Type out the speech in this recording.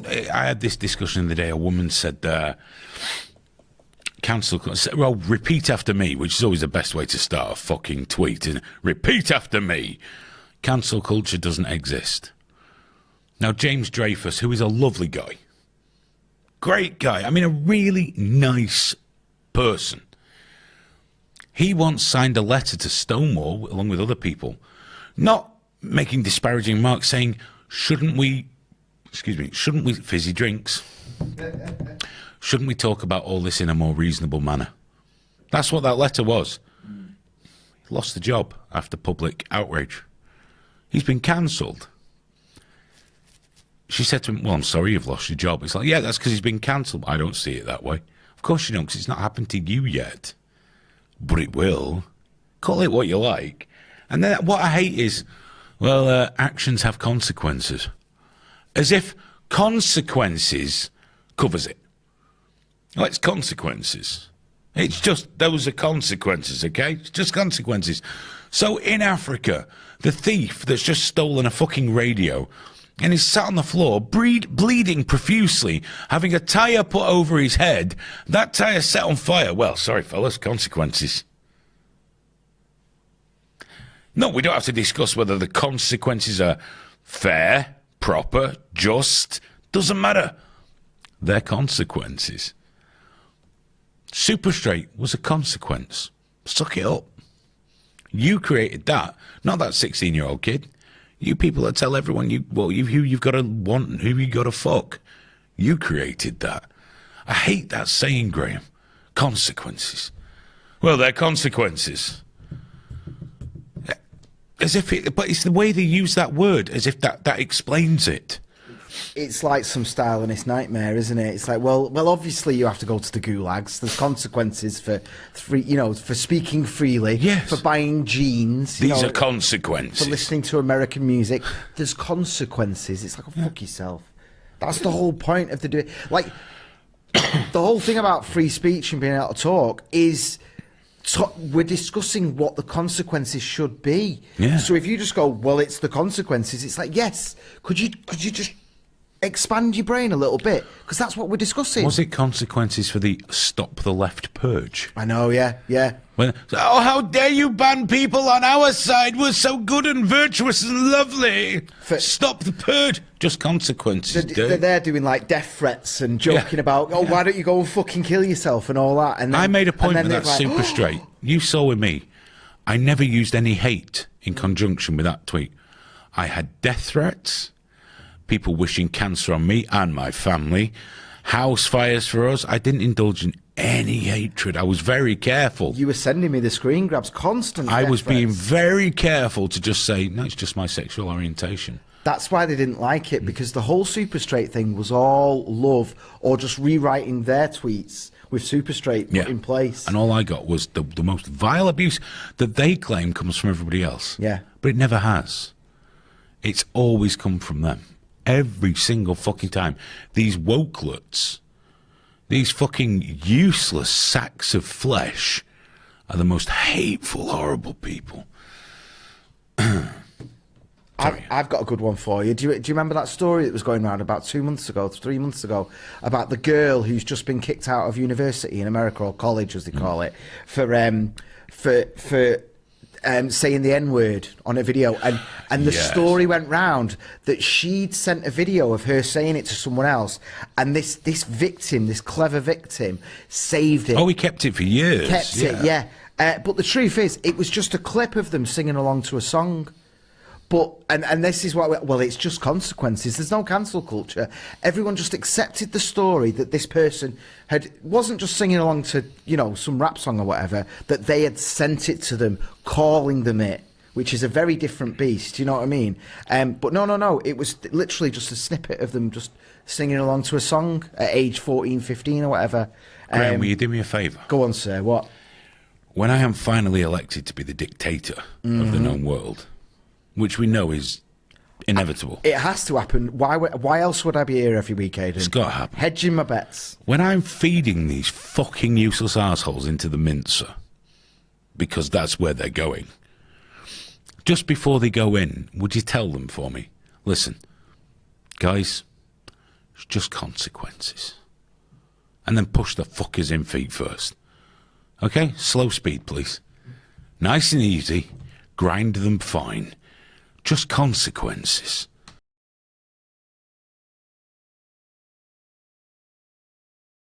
I had this discussion the other day. A woman said, cancel, well, repeat after me, which is always the best way to start a fucking tweet, isn't it? Repeat after me. Cancel culture doesn't exist. Now, James Dreyfus, who is a lovely guy, great guy, I mean, a really nice person, he once signed a letter to Stonewall, along with other people, not making disparaging remarks, saying, shouldn't we, fizzy drinks, shouldn't we talk about all this in a more reasonable manner? That's what that letter was. He lost the job after public outrage. He's been cancelled. She said to him, well, I'm sorry you've lost your job. It's like, yeah, that's because he's been cancelled. I don't see it that way. Of course you don't, because it's not happened to you yet. But it will. Call it what you like. And then what I hate is, well, actions have consequences. As if consequences covers it. Well, it's consequences. It's just, those are consequences, okay? It's just consequences. So in Africa, the thief that's just stolen a fucking radio and is sat on the floor, bleeding profusely, having a tyre put over his head, that tyre set on fire. Well, sorry, fellas, consequences. No, we don't have to discuss whether the consequences are fair, proper, just. Doesn't matter. They're consequences. Super Straight was a consequence. Suck it up. You created that, not that 16-year-old kid. You people that tell everyone who you've got to want and who you got to fuck. You created that. I hate that saying, Graham. Consequences. Well, they're consequences. As if it, but it's the way they use that word, as if that explains it. It's like some Stalinist nightmare, isn't it? It's like, well, obviously you have to go to the gulags. There's consequences for speaking freely, yes, for buying jeans. These are consequences. For listening to American music. There's consequences. It's like, fuck yourself. That's the whole point of the like. The whole thing about free speech and being able to talk is we're discussing what the consequences should be. Yeah. So if you just go, well, it's the consequences. It's like, yes. Could you just expand your brain a little bit, because that's what we're discussing. Was it consequences for the Stop the Left purge? I know, yeah. Oh, how dare you ban people on our side? We're so good and virtuous and lovely. Stop the purge. Just consequences. They're doing like death threats and joking about, why don't you go and fucking kill yourself and all that. And then, I made a point with that like, Super Straight. You saw with me. I never used any hate in conjunction with that tweet. I had death threats, people wishing cancer on me and my family, house fires for us. I didn't indulge in any hatred. I was very careful. You were sending me the screen grabs constantly. I was being very careful to just say, no, it's just my sexual orientation. That's why they didn't like it, because the whole Super Straight thing was all love, or just rewriting their tweets with Super Straight put in place. And all I got was the most vile abuse that they claim comes from everybody else. Yeah. But it never has. It's always come from them. Every single fucking time. These wokelets, these fucking useless sacks of flesh, are the most hateful, horrible people. I've got a good one for you. Do you remember that story that was going around about 3 months ago, about the girl who's just been kicked out of university in America, or college as they call it, for saying the N-word on a video, and the story went round that she'd sent a video of her saying it to someone else, and this victim, this clever victim, saved it. Oh, he kept it for years. But the truth is, it was just a clip of them singing along to a song. But and this is what, well, it's just consequences. There's no cancel culture. Everyone just accepted the story that this person wasn't just singing along to, some rap song or whatever, that they had sent it to them, calling them it, which is a very different beast. You know what I mean? But no. It was literally just a snippet of them just singing along to a song at age 14, 15 or whatever. Graham, will you do me a favour? Go on, sir. What? When I am finally elected to be the dictator of the known world, which we know is inevitable. It has to happen. Why else would I be here every week, Aidan? It's got to happen. Hedging my bets. When I'm feeding these fucking useless assholes into the mincer, because that's where they're going, just before they go in, would you tell them for me? Listen, guys, It's just consequences. And then push the fuckers in feet first. Okay? Slow speed, please. Nice and easy. Grind them fine. Just consequences.